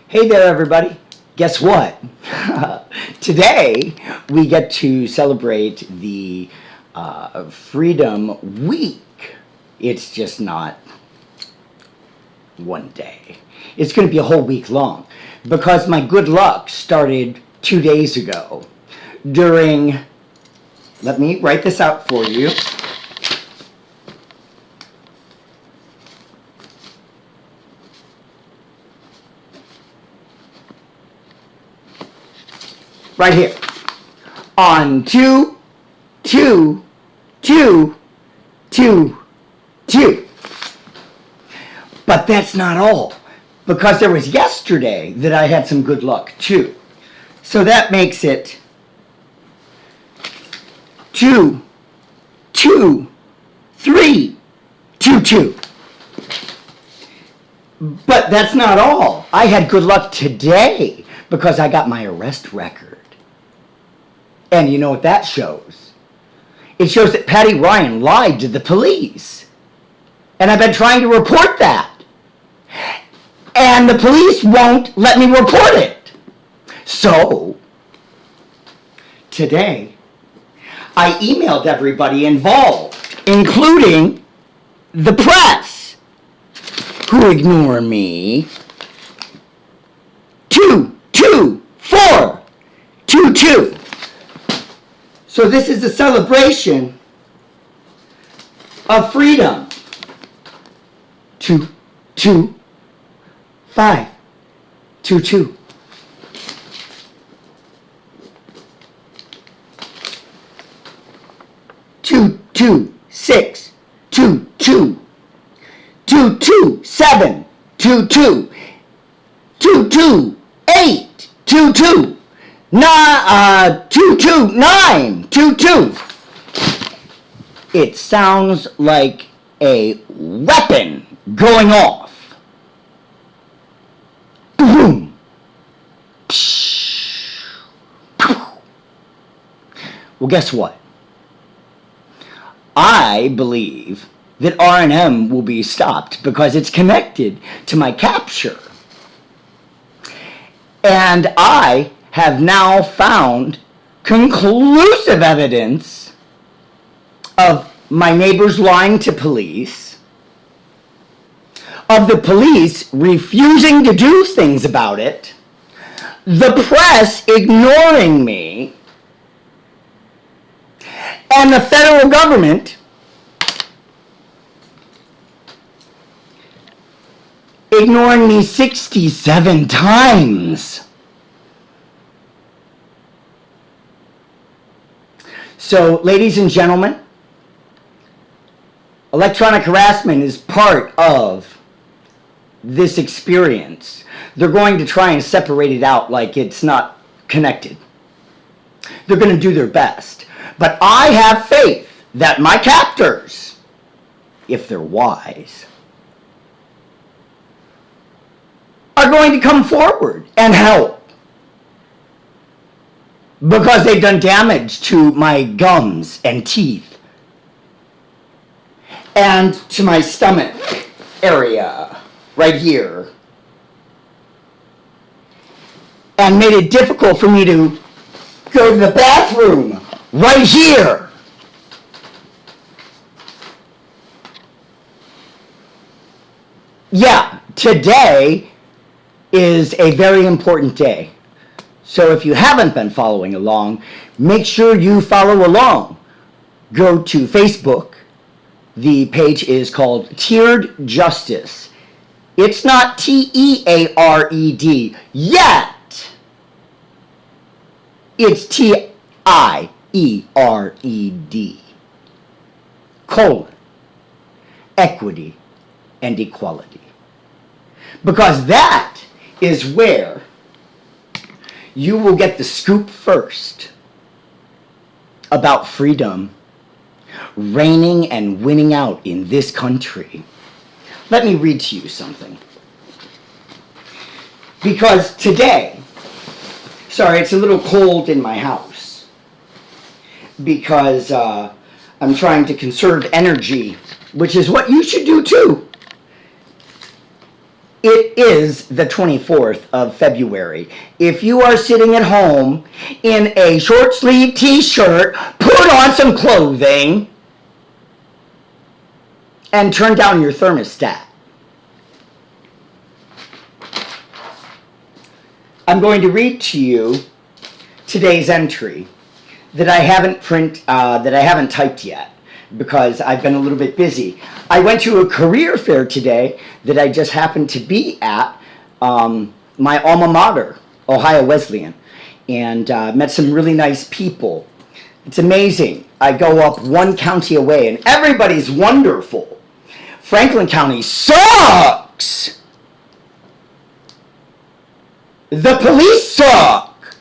Hey there, everybody. Guess what? Today, we get to celebrate the Freedom Week. It's just not one day. It's going to be a whole week long because my good luck started 2 days ago during, let me write this out for you. Right here. On 2, 2, 2, 2, 2. But that's not all. Because there was yesterday that I had some good luck too. So that makes it 2, 2, 3, 2, 2. But that's not all. I had good luck today because I got my arrest record. And you know what that shows? It shows that Patty Ryan lied to the police. And I've been trying to report that. And the police won't let me report it. So, today, I emailed everybody involved, including the press, who ignore me. 2, 2, 4, 2, 2. So this is a celebration of freedom. 2, 2, 5, 2, 2. Two, two, 6, 2, 2. 2, 2, 7, 2, 2. 2, 2, 8, 2, 2. 2, 2, 9, 2, 2. It sounds like a weapon going off. Boom. Well, guess what? I believe that R&M will be stopped because it's connected to my capture. And I have now found conclusive evidence of my neighbors lying to police, of the police refusing to do things about it, the press ignoring me, and the federal government ignoring me 67 times. So, ladies and gentlemen, electronic harassment is part of this experience. They're going to try and separate it out like it's not connected. They're going to do their best. But I have faith that my captors, if they're wise, are going to come forward and help. Because they've done damage to my gums and teeth. And to my stomach area, right here. And made it difficult for me to go to the bathroom, right here. Yeah, today is a very important day. So if you haven't been following along, make sure you follow along. Go to Facebook. The page is called Tiered Justice. It's not T-E-A-R-E-D yet. It's T-I-E-R-E-D. Equity and equality. Because that is where you will get the scoop first about freedom reigning and winning out in this country. Let me read to you something. Because today, sorry, it's a little cold in my house because I'm trying to conserve energy, which is what you should do too. It is the 24th of February. If you are sitting at home in a short sleeve t-shirt, put on some clothing and turn down your thermostat. I'm going to read to you today's entry that I haven't typed yet because I've been a little bit busy. I went to a career fair today that I just happened to be at, my alma mater, Ohio Wesleyan, and met some really nice people. It's amazing. I go up one county away and everybody's wonderful. Franklin County sucks! The police suck!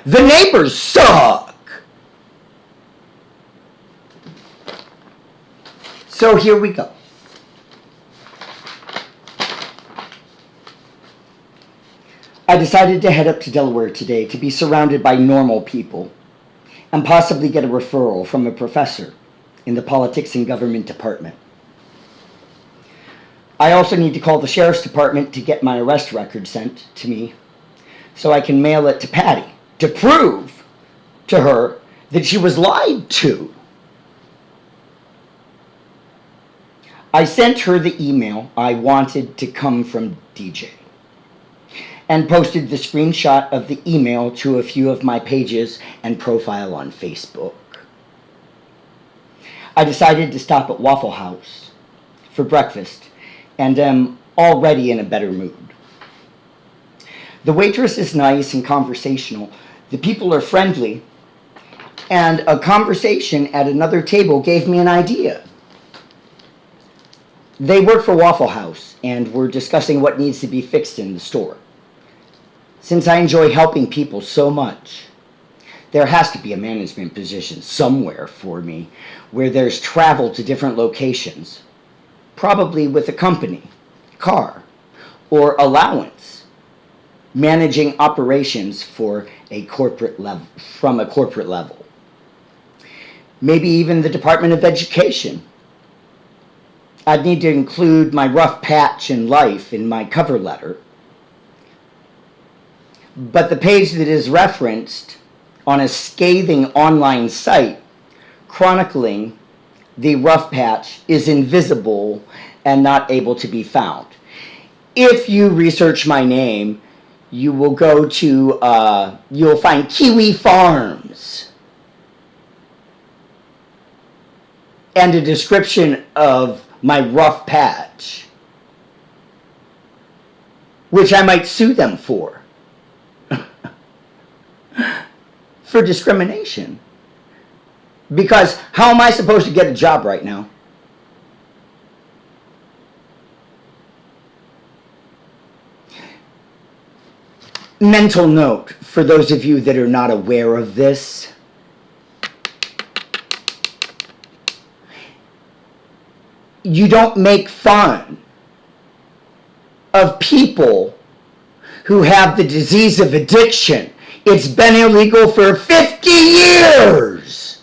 The neighbors suck! So here we go. I decided to head up to Delaware today to be surrounded by normal people and possibly get a referral from a professor in the Politics and Government Department. I also need to call the Sheriff's Department to get my arrest record sent to me so I can mail it to Patty to prove to her that she was lied to. I sent her the email I wanted to come from DJ and posted the screenshot of the email to a few of my pages and profile on Facebook. I decided to stop at Waffle House for breakfast and am already in a better mood. The waitress is nice and conversational. The people are friendly, and a conversation at another table gave me an idea. They work for Waffle House and were discussing what needs to be fixed in the store. Since I enjoy helping people so much, there has to be a management position somewhere for me where there's travel to different locations, probably with a company, car, or allowance, managing operations for a corporate level, from a corporate level. Maybe even the Department of Education. I'd need to include my rough patch in life in my cover letter. But the page that is referenced on a scathing online site chronicling the rough patch is invisible and not able to be found. If you research my name, you will go to, you'll find Kiwi Farms and a description of my rough patch, which I might sue them for discrimination. Because how am I supposed to get a job right now? Mental note for those of you that are not aware of this. You don't make fun of people who have the disease of addiction. It's been illegal for 50 years.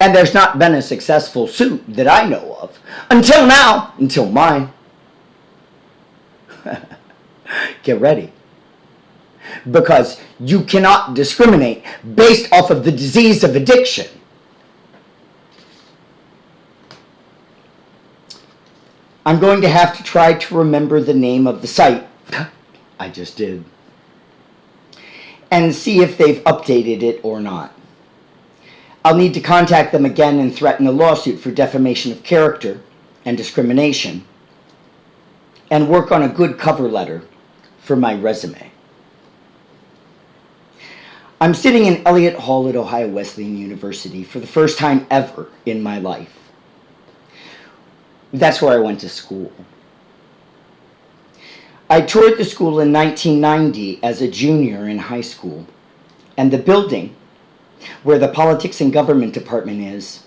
And there's not been a successful suit that I know of. Until now. Until mine. Get ready. Because you cannot discriminate based off of the disease of addiction. I'm going to have to try to remember the name of the site. I just did. And see if they've updated it or not. I'll need to contact them again and threaten a lawsuit for defamation of character and discrimination, and work on a good cover letter for my resume. I'm sitting in Elliott Hall at Ohio Wesleyan University for the first time ever in my life. That's where I went to school. I toured the school in 1990 as a junior in high school, and the building where the Politics and Government Department is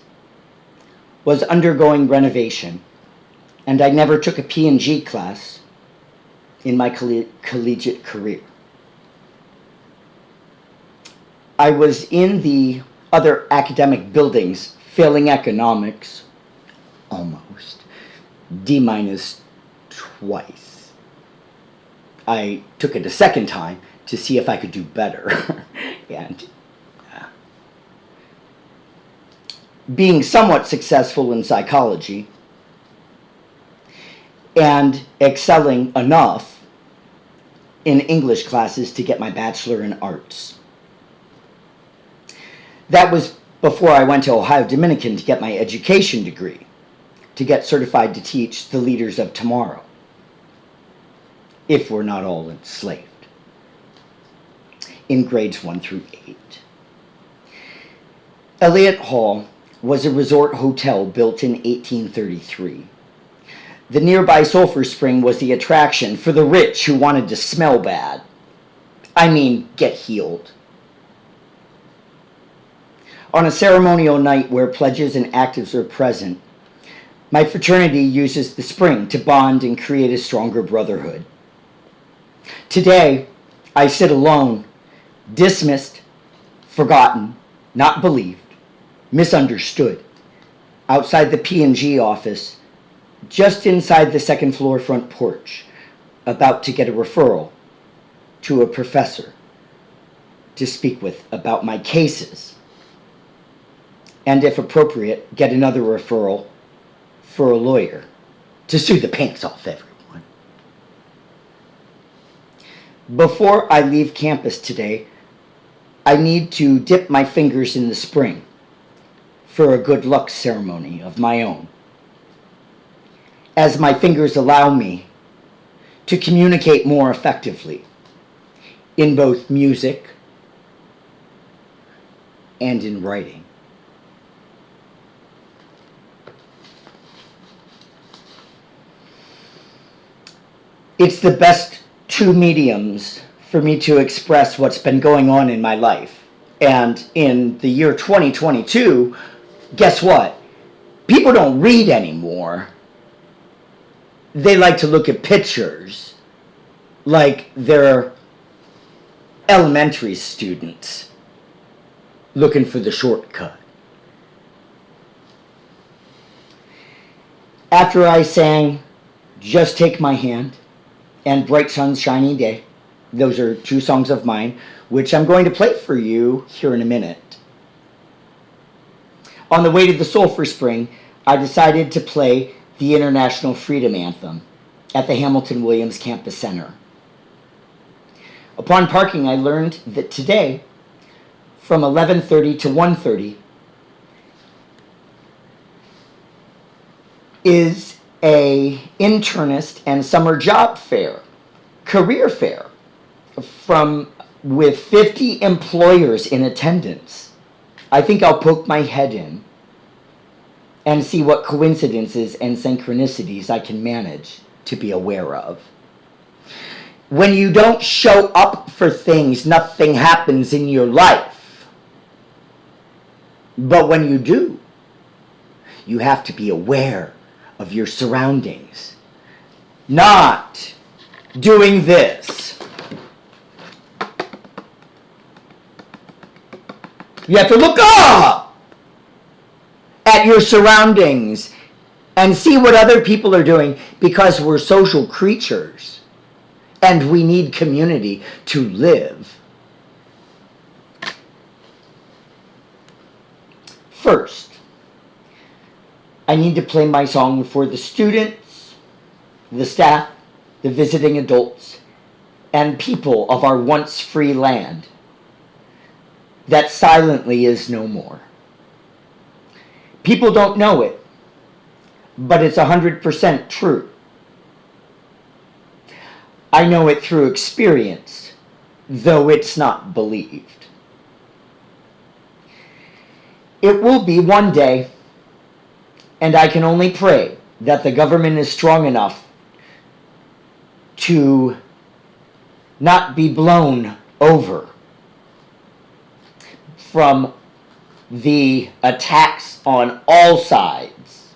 was undergoing renovation, and I never took a P&G class in my collegiate career. I was in the other academic buildings, failing economics, almost, D- twice. I took it a second time to see if I could do better. And being somewhat successful in psychology and excelling enough in English classes to get my bachelor in arts. That was before I went to Ohio Dominican to get my education degree, to get certified to teach the leaders of tomorrow, if we're not all enslaved, in grades 1 through 8. Elliott Hall was a resort hotel built in 1833. The nearby sulfur spring was the attraction for the rich who wanted to smell bad. I mean, get healed. On a ceremonial night where pledges and actives are present, my fraternity uses the spring to bond and create a stronger brotherhood. Today, I sit alone, dismissed, forgotten, not believed, misunderstood, outside the P&G office, just inside the second floor front porch, about to get a referral to a professor to speak with about my cases, and if appropriate, get another referral for a lawyer to sue the pants off everyone. Before I leave campus today, I need to dip my fingers in the spring for a good luck ceremony of my own, as my fingers allow me to communicate more effectively in both music and in writing. It's the best two mediums for me to express what's been going on in my life. And in the year 2022, guess what? People don't read anymore. They like to look at pictures like they're elementary students looking for the shortcut. After I sang Just Take My Hand and Bright Sunshiny Day, those are two songs of mine, which I'm going to play for you here in a minute. On the way to the Sulphur Spring, I decided to play the International Freedom Anthem at the Hamilton Williams Campus Center. Upon parking, I learned that today, from 11:30 to 1:30, is a internist and summer job fair, career fair, with 50 employers in attendance. I think I'll poke my head in and see what coincidences and synchronicities I can manage to be aware of. When you don't show up for things, nothing happens in your life. But when you do, you have to be aware of your surroundings. Not doing this. You have to look up at your surroundings and see what other people are doing, because we're social creatures and we need community to live. First, I need to play my song for the students, the staff, the visiting adults, and people of our once free land that silently is no more. People don't know it, but it's 100% true. I know it through experience, though it's not believed. It will be one day, and I can only pray that the government is strong enough to not be blown over from the attacks on all sides,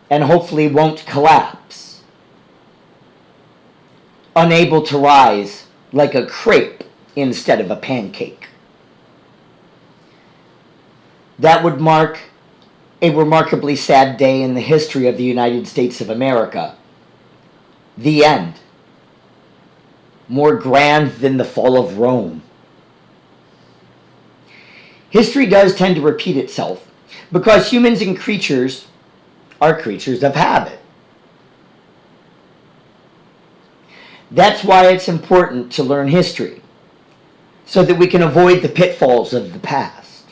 and hopefully won't collapse, unable to rise like a crepe instead of a pancake. That would mark a remarkably sad day in the history of the United States of America. The end. More grand than the fall of Rome. History does tend to repeat itself because humans and creatures are creatures of habit. That's why it's important to learn history, so that we can avoid the pitfalls of the past.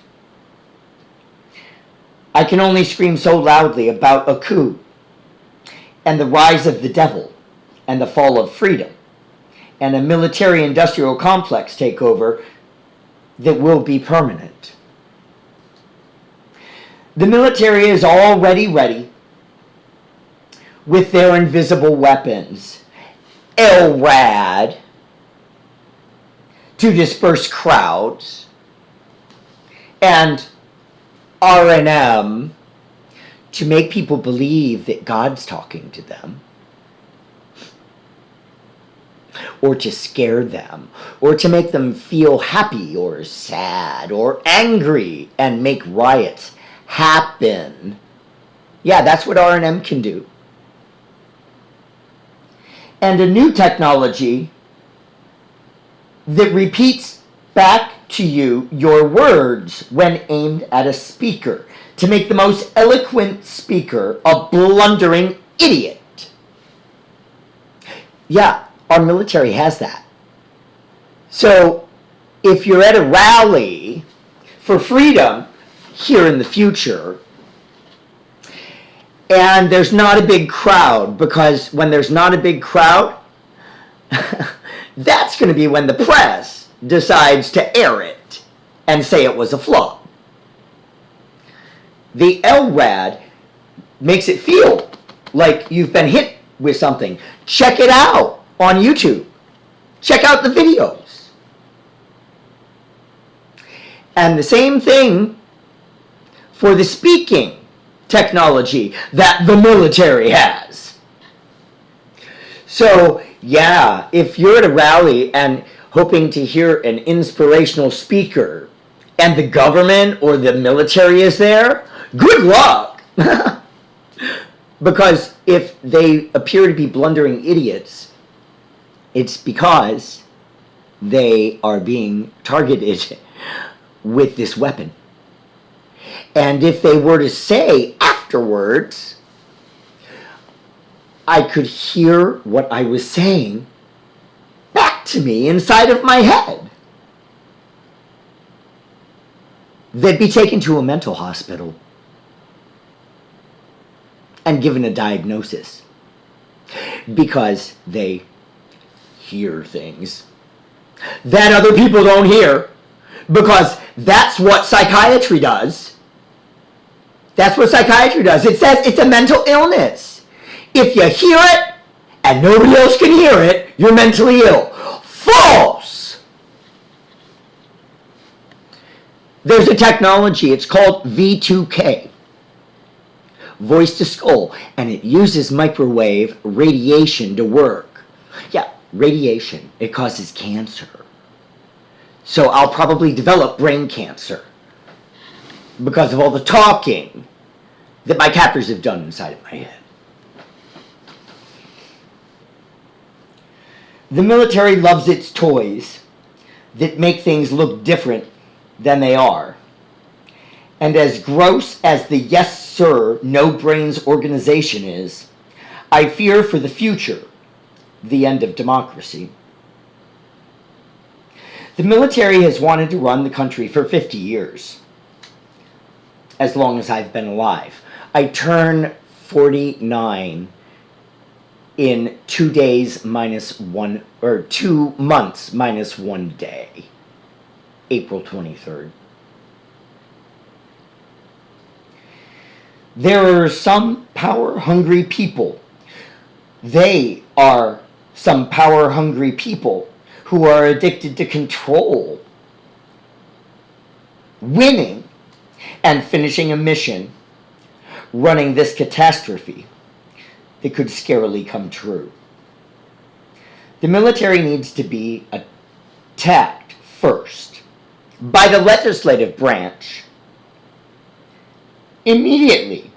I can only scream so loudly about a coup, and the rise of the devil, and the fall of freedom, and a military-industrial complex takeover that will be permanent. The military is already ready with their invisible weapons, LRAD, to disperse crowds, and RNM to make people believe that God's talking to them, or to scare them, or to make them feel happy or sad or angry and make riots happen. Yeah, that's what RNM can do. And a new technology that repeats back to you your words when aimed at a speaker, to make the most eloquent speaker a blundering idiot. Yeah, our military has that. So if you're at a rally for freedom here in the future, and there's not a big crowd, because when there's not a big crowd, that's going to be when the press decides to air it and say it was a flop. The LRAD makes it feel like you've been hit with something. Check it out on YouTube. Check out the videos. And the same thing for the speaking technology that the military has. So, yeah, if you're at a rally and hoping to hear an inspirational speaker and the government or the military is there, good luck. Because if they appear to be blundering idiots, it's because they are being targeted with this weapon. And if they were to say afterwards, I could hear what I was saying back to me inside of my head, they'd be taken to a mental hospital and given a diagnosis because they hear things that other people don't hear, because that's what psychiatry does. That's what psychiatry does. It says it's a mental illness. If you hear it and nobody else can hear it, you're mentally ill. False! There's a technology, it's called V2K, voice to skull, and it uses microwave radiation to work. Yeah, radiation, it causes cancer. So I'll probably develop brain cancer because of all the talking that my captors have done inside of my head. The military loves its toys that make things look different than they are. And as gross as the yes sir, no brains organization is, I fear for the future, the end of democracy. The military has wanted to run the country for 50 years, as long as I've been alive. I turn 49 in 2 days minus one, or 2 months minus 1 day, April 23rd. There are some power-hungry people. They are some power-hungry people who are addicted to control, winning, and finishing a mission, running this catastrophe that could scarily come true. The military needs to be attacked first by the legislative branch immediately.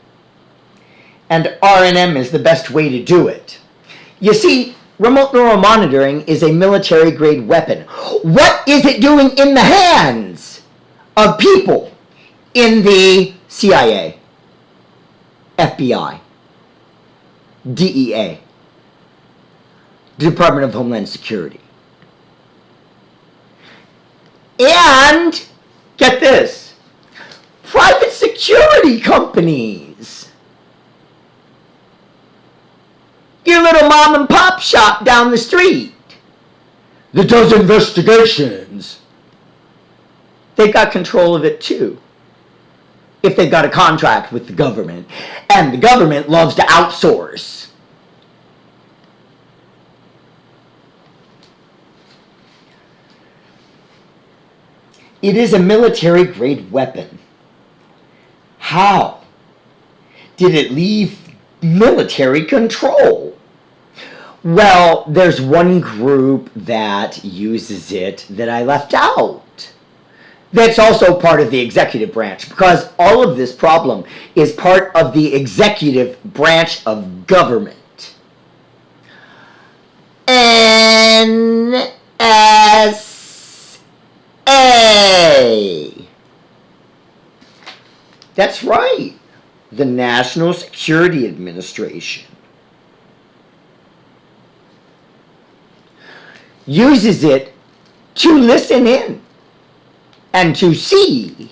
And RNM is the best way to do it. You see, remote neural monitoring is a military-grade weapon. What is it doing in the hands of people in the CIA, FBI, DEA, Department of Homeland Security? And, get this, private security companies. Your little mom and pop shop down the street that does investigations. They've got control of it too, if they've got a contract with the government. And the government loves to outsource. It is a military-grade weapon. How did it leave military control? Well, there's one group that uses it that I left out. That's also part of the executive branch, because all of this problem is part of the executive branch of government. NSA. That's right. The National Security Administration uses it to listen in and to see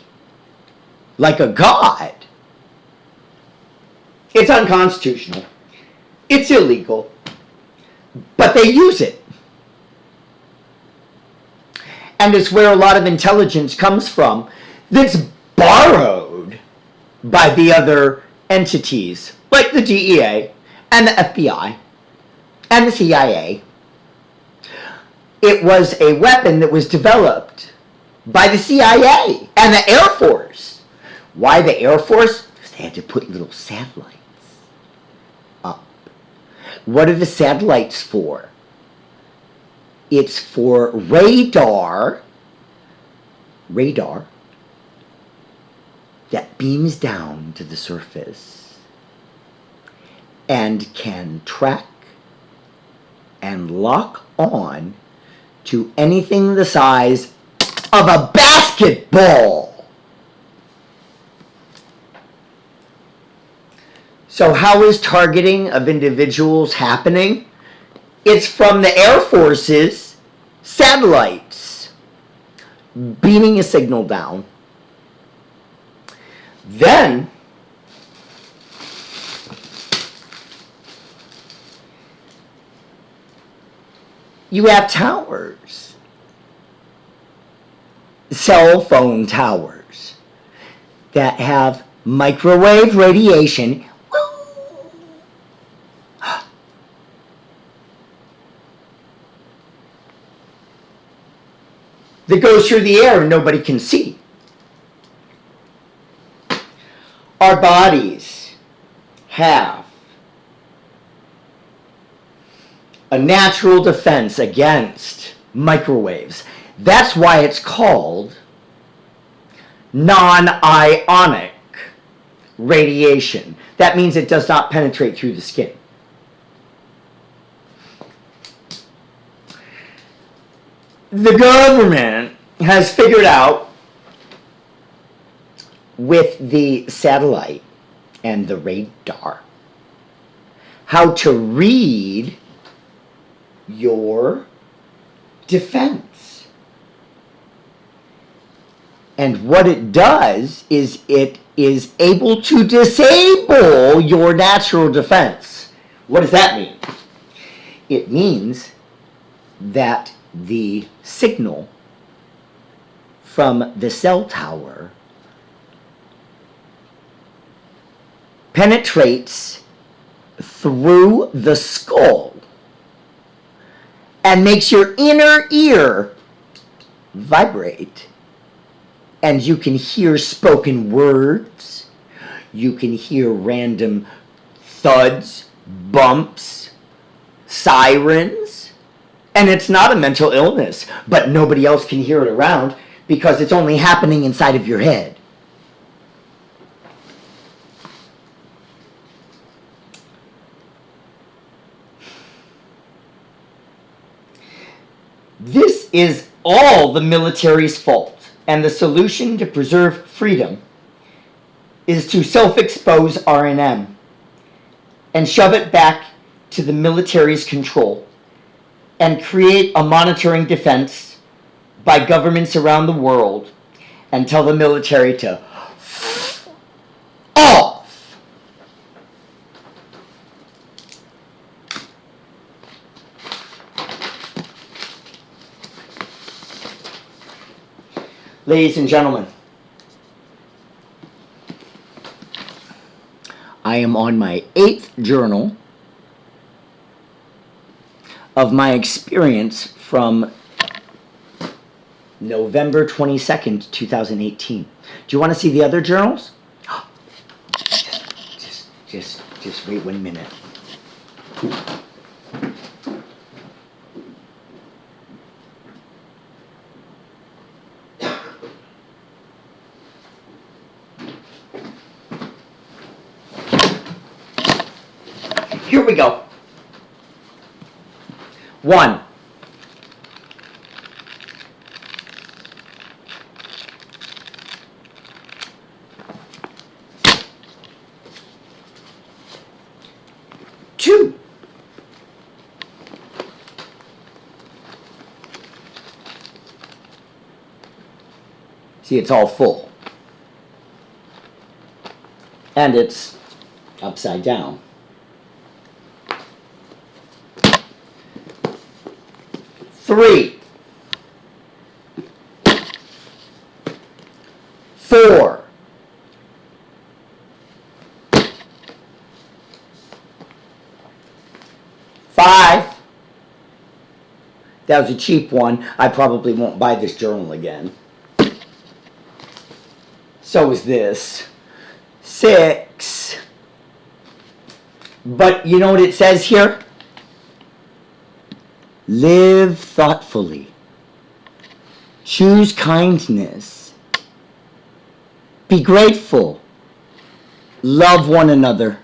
like a god. It's unconstitutional. It's illegal. But they use it. And it's where a lot of intelligence comes from that's borrowed by the other entities, like the DEA and the FBI and the CIA. It was a weapon that was developed by the CIA and the Air Force. Why the Air Force? Because they had to put little satellites up. What are the satellites for? It's for radar that beams down to the surface and can track and lock on to anything the size of a basketball. So how is targeting of individuals happening? It's from the Air Force's satellites beaming a signal down. Then you have towers, cell phone towers that have microwave radiation that goes through the air and nobody can see. Our bodies have a natural defense against microwaves. That's why it's called non-ionic radiation. That means it does not penetrate through the skin. The government has figured out with the satellite and the radar how to read your defense. And what it does is it is able to disable your natural defense. What does that mean? It means that the signal from the cell tower penetrates through the skull and makes your inner ear vibrate. And you can hear spoken words. You can hear random thuds, bumps, sirens. And it's not a mental illness, but nobody else can hear it around because it's only happening inside of your head. This is all the military's fault, and the solution to preserve freedom is to self-expose RNM and shove it back to the military's control and create a monitoring defense by governments around the world and tell the military to off. Ladies and gentlemen, I am on my 8th journal of my experience from November 22nd, 2018. Do you want to see the other journals? Just wait 1 minute. Here we go. 1. Two. See, it's all full. And it's upside down. 3. 4. 5. That was a cheap one. I probably won't buy this journal again. So is this. 6. But you know what it says here? Live thoughtfully. Choose kindness. Be grateful. Love one another.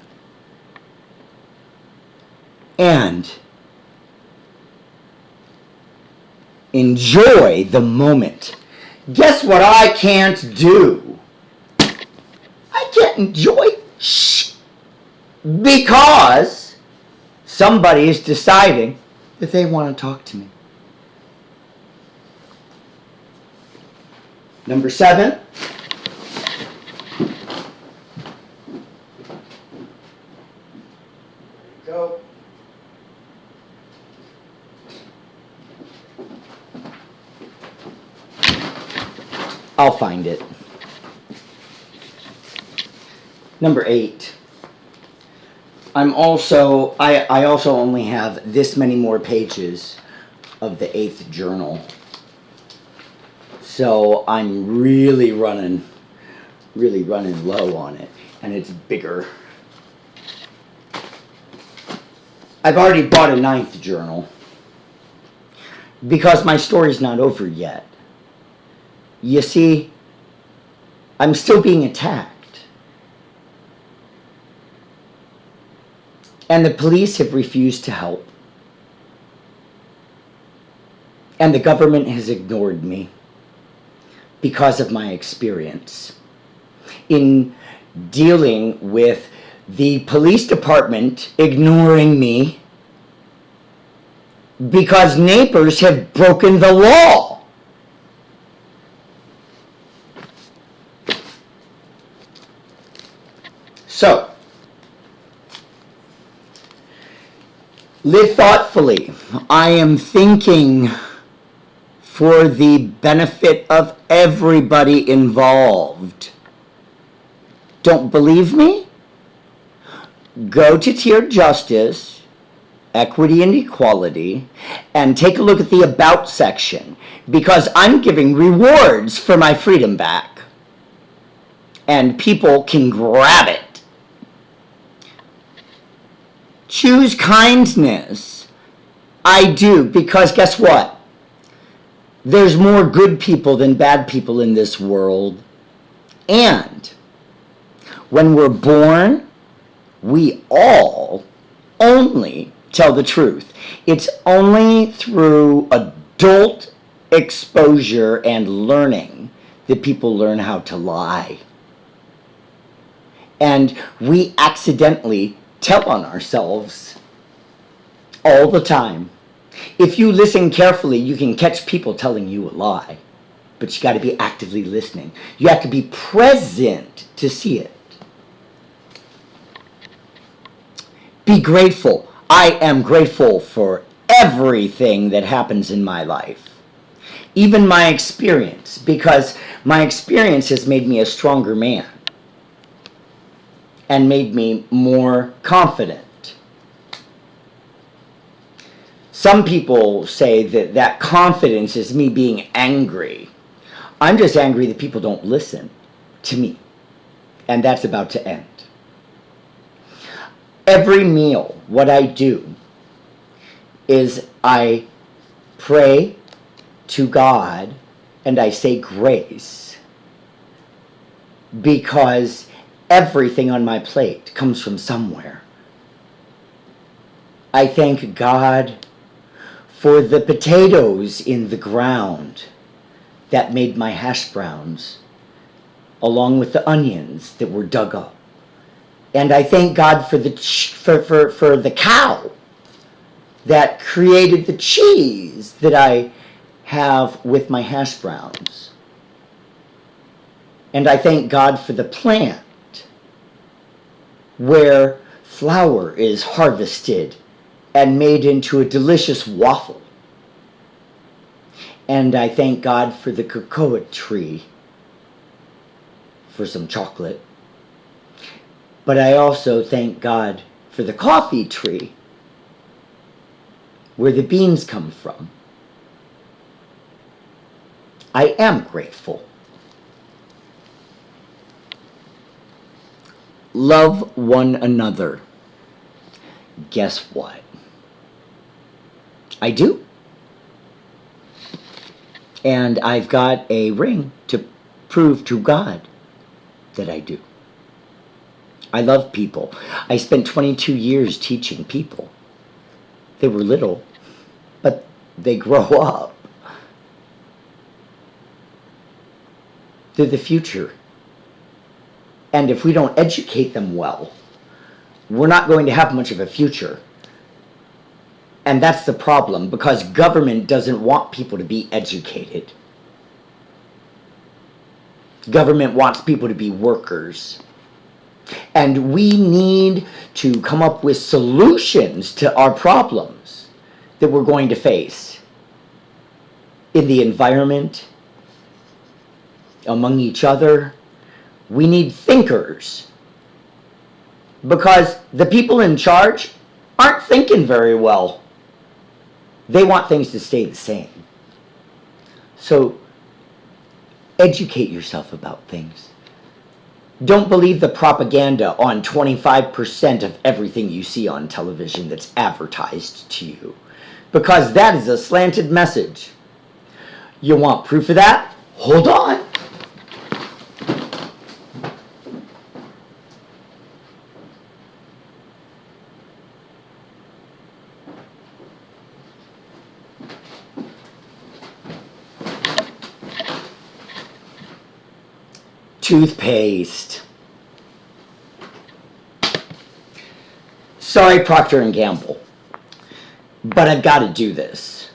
And enjoy the moment. Guess what I can't do? I can't enjoy because somebody is deciding that they want to talk to me. Number 7. Go. I'll find it. Number 8. I also only have this many more pages of the 8th journal. So I'm really running low on it, and it's bigger. I've already bought a 9th journal because my story's not over yet. You see, I'm still being attacked. And the police have refused to help. And the government has ignored me because of my experience in dealing with the police department ignoring me because neighbors have broken the law. So, live thoughtfully. I am thinking for the benefit of everybody involved. Don't believe me? Go to Tiered Justice, Equity and Equality, and take a look at the About section, because I'm giving rewards for my freedom back. And people can grab it. Choose kindness. I do, because guess what? There's more good people than bad people in this world. And when we're born, we all only tell the truth. It's only through adult exposure and learning that people learn how to lie. And we accidentally tell on ourselves all the time. If you listen carefully, you can catch people telling you a lie. But you got to be actively listening. You have to be present to see it. Be grateful. I am grateful for everything that happens in my life. Even my experience, because my experience has made me a stronger man and made me more confident. Some people say that that confidence is me being angry. I'm just angry that people don't listen to me. And that's about to end. Every meal, what I do is I pray to God and I say grace, because everything on my plate comes from somewhere. I thank God for the potatoes in the ground that made my hash browns, along with the onions that were dug up. And I thank God for the for the cow that created the cheese that I have with my hash browns. And I thank God for the plant where flour is harvested and made into a delicious waffle. And I thank God for the cocoa tree for some chocolate. But I also thank God for the coffee tree where the beans come from. I am grateful. Love one another. Guess what? I do. And I've got a ring to prove to God that I do. I love people. I spent 22 years teaching people. They were little, but they grow up. They're the future. And if we don't educate them well, we're not going to have much of a future. And that's the problem, because government doesn't want people to be educated. Government wants people to be workers. And we need to come up with solutions to our problems that we're going to face in the environment, among each other. We need thinkers, because the people in charge aren't thinking very well. They want things to stay the same. So educate yourself about things. Don't believe the propaganda on 25% of everything you see on television that's advertised to you, because that is a slanted message. You want proof of that? Hold on. Toothpaste. Sorry, Procter & Gamble, but I've got to do this.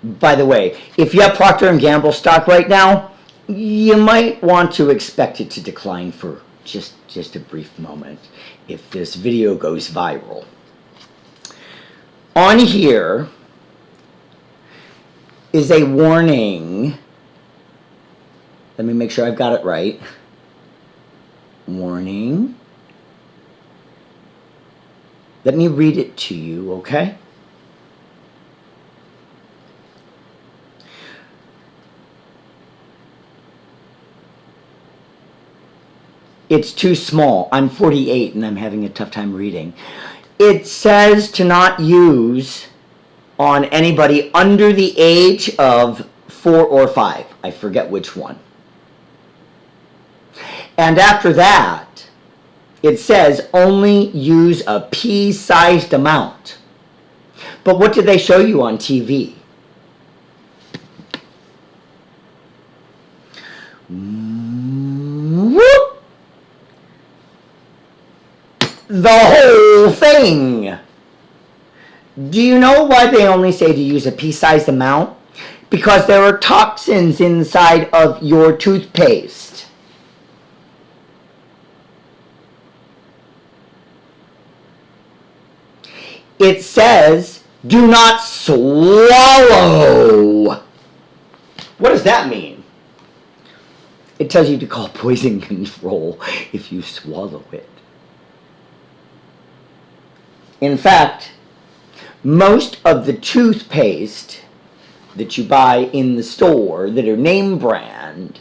By the way, if you have Procter & Gamble stock right now, you might want to expect it to decline for just a brief moment if this video goes viral. On here is a warning. Let me make sure I've got it right. Warning. Let me read it to you, okay? It's too small. I'm 48 and I'm having a tough time reading. It says to not use on anybody under the age of 4 or 5. I forget which one. And after that, it says only use a pea-sized amount. But what did they show you on TV? the whole thing. Do you know why they only say to use a pea-sized amount? Because there are toxins inside of your toothpaste. It says, do not swallow. What does that mean? It tells you to call poison control if you swallow it. In fact, most of the toothpaste that you buy in the store that are name brand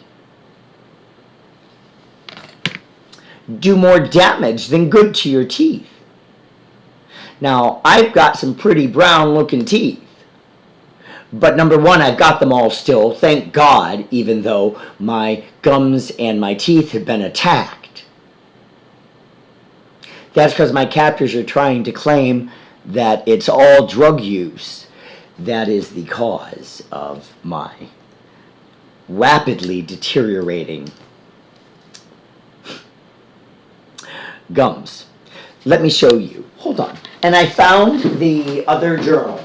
do more damage than good to your teeth. Now, I've got some pretty brown looking teeth. But number one, I've got them all still, thank God, even though my gums and my teeth have been attacked. That's because my captors are trying to claim that it's all drug use that is the cause of my rapidly deteriorating gums. Let me show you. Hold on. And I found the other journal.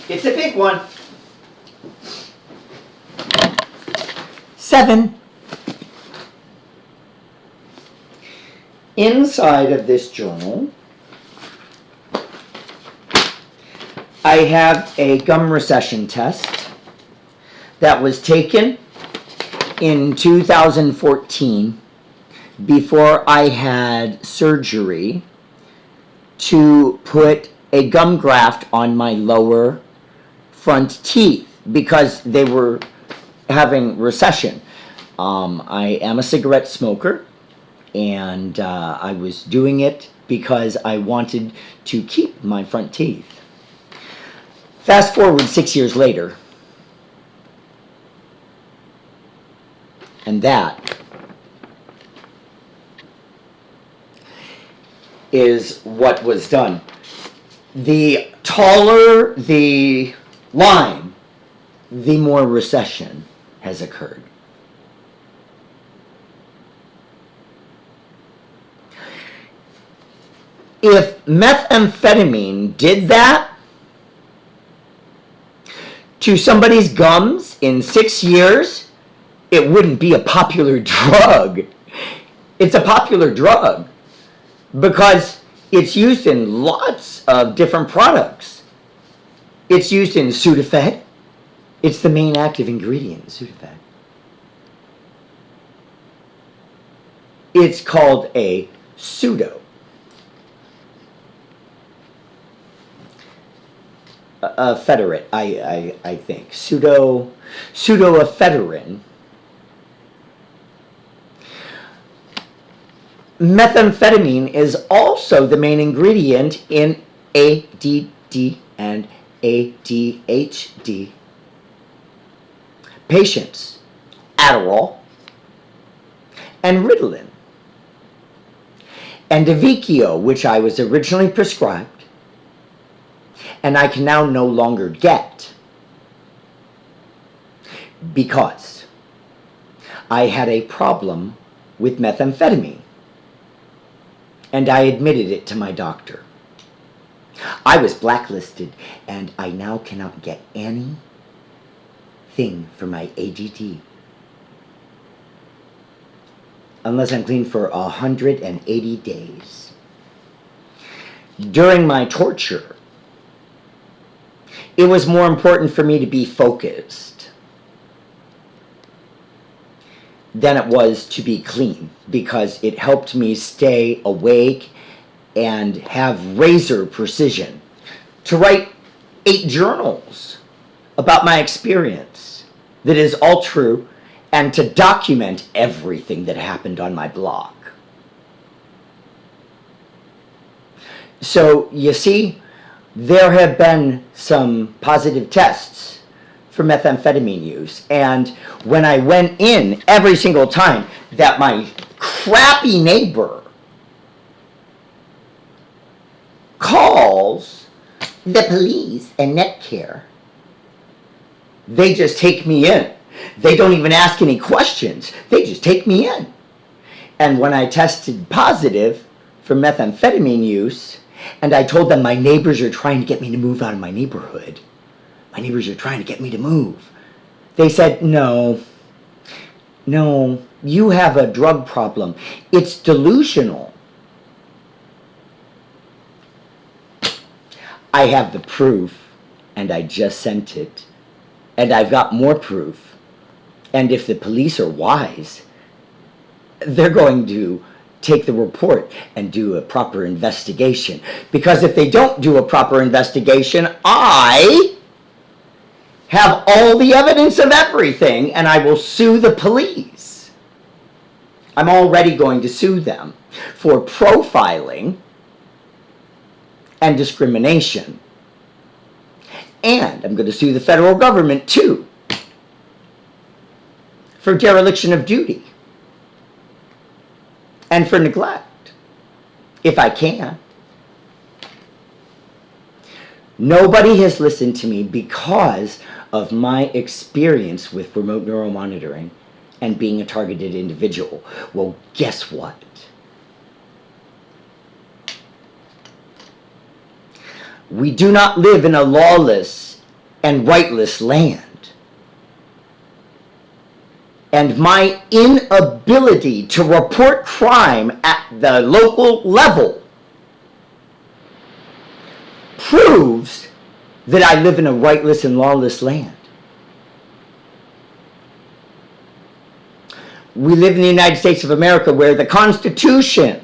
It's a big one. 7. Inside of this journal, I have a gum recession test that was taken in 2014 before I had surgery to put a gum graft on my lower front teeth because they were having recession. I am a cigarette smoker, and I was doing it because I wanted to keep my front teeth. Fast forward 6 years later, and that is what was done. The taller the line, the more recession has occurred. If methamphetamine did that to somebody's gums in 6 years, it wouldn't be a popular drug. It's a popular drug because it's used in lots of different products. It's used in Sudafed. It's the main active ingredient in Sudafed. It's called a pseudo. Ephedrine, I think. Pseudoephedrine. Methamphetamine is also the main ingredient in ADD and ADHD patients. Adderall and Ritalin. And Davicchio, which I was originally prescribed, and I can now no longer get because I had a problem with methamphetamine, and I admitted it to my doctor. I was blacklisted, and I now cannot get anything for my ADD unless I'm clean for 180 days. During my torture, it was more important for me to be focused than it was to be clean, because it helped me stay awake and have razor precision to write 8 journals about my experience that is all true, and to document everything that happened on my blog. So, you see, there have been some positive tests for methamphetamine use, and when I went in every single time that my crappy neighbor calls the police and Netcare, they just take me in. They don't even ask any questions. They just take me in. And when I tested positive for methamphetamine use, and I told them my neighbors are trying to get me to move out of my neighborhood. My neighbors are trying to get me to move. They said, no, you have a drug problem. It's delusional. I have the proof, and I just sent it. And I've got more proof. And if the police are wise, they're going to take the report and do a proper investigation. Because if they don't do a proper investigation, I have all the evidence of everything, and I will sue the police. I'm already going to sue them for profiling and discrimination. And I'm going to sue the federal government, too, for dereliction of duty and for neglect, if I can. Nobody has listened to me because of my experience with remote neuromonitoring and being a targeted individual. Well, guess what? We do not live in a lawless and rightless land. And my inability to report crime at the local level proves that I live in a rightless and lawless land. We live in the United States of America, where the Constitution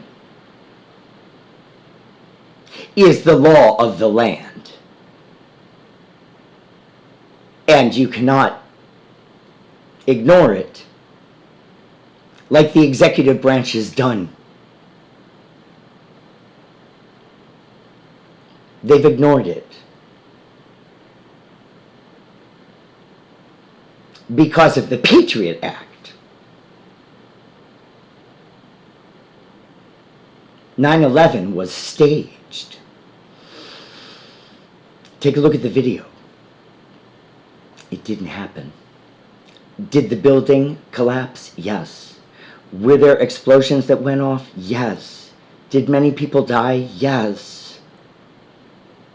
is the law of the land. And you cannot ignore it like the executive branch has done. They've ignored it because of the Patriot Act. 9/11 was staged. Take a look at the video. It didn't happen. Did the building collapse? Yes. Were there explosions that went off? Yes. Did many people die? Yes.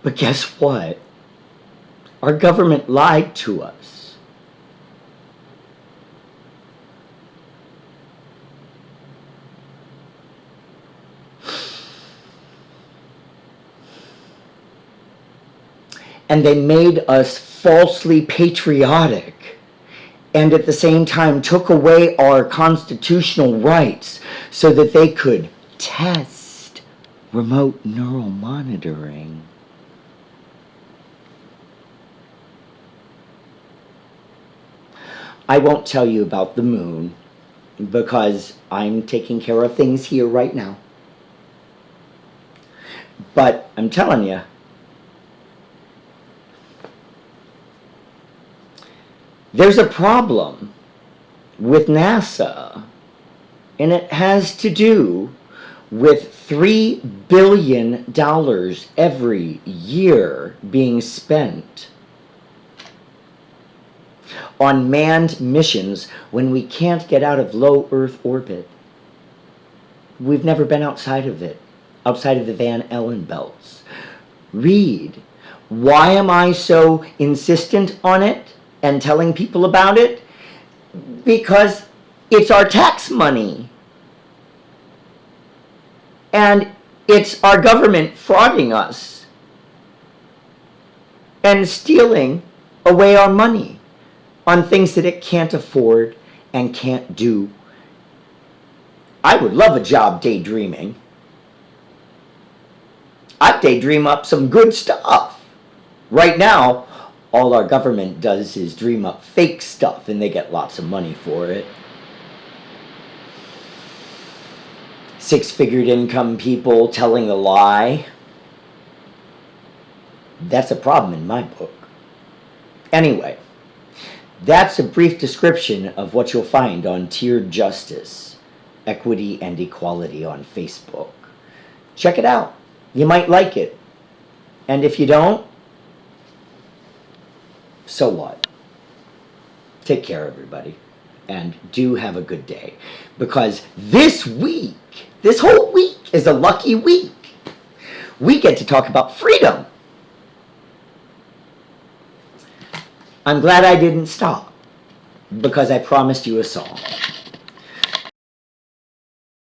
But guess what? Our government lied to us. And they made us falsely patriotic, and at the same time took away our constitutional rights so that they could test remote neural monitoring. I won't tell you about the moon because I'm taking care of things here right now. But I'm telling you, there's a problem with NASA, and it has to do with $3 billion every year being spent on manned missions when we can't get out of low Earth orbit. We've never been outside of it, outside of the Van Allen belts. Read. Why am I so insistent on it and telling people about it? Because it's our tax money. And it's our government frauding us and stealing away our money on things that it can't afford and can't do. I would love a job daydreaming. I'd daydream up some good stuff. Right now, all our government does is dream up fake stuff, and they get lots of money for it. Six-figured income people telling a lie. That's a problem in my book. Anyway, that's a brief description of what you'll find on Tiered Justice, Equity and Equality on Facebook. Check it out. You might like it. And if you don't, so what? Take care, everybody. And do have a good day. Because this week, this whole week, is a lucky week. We get to talk about freedom. I'm glad I didn't stop because I promised you a song.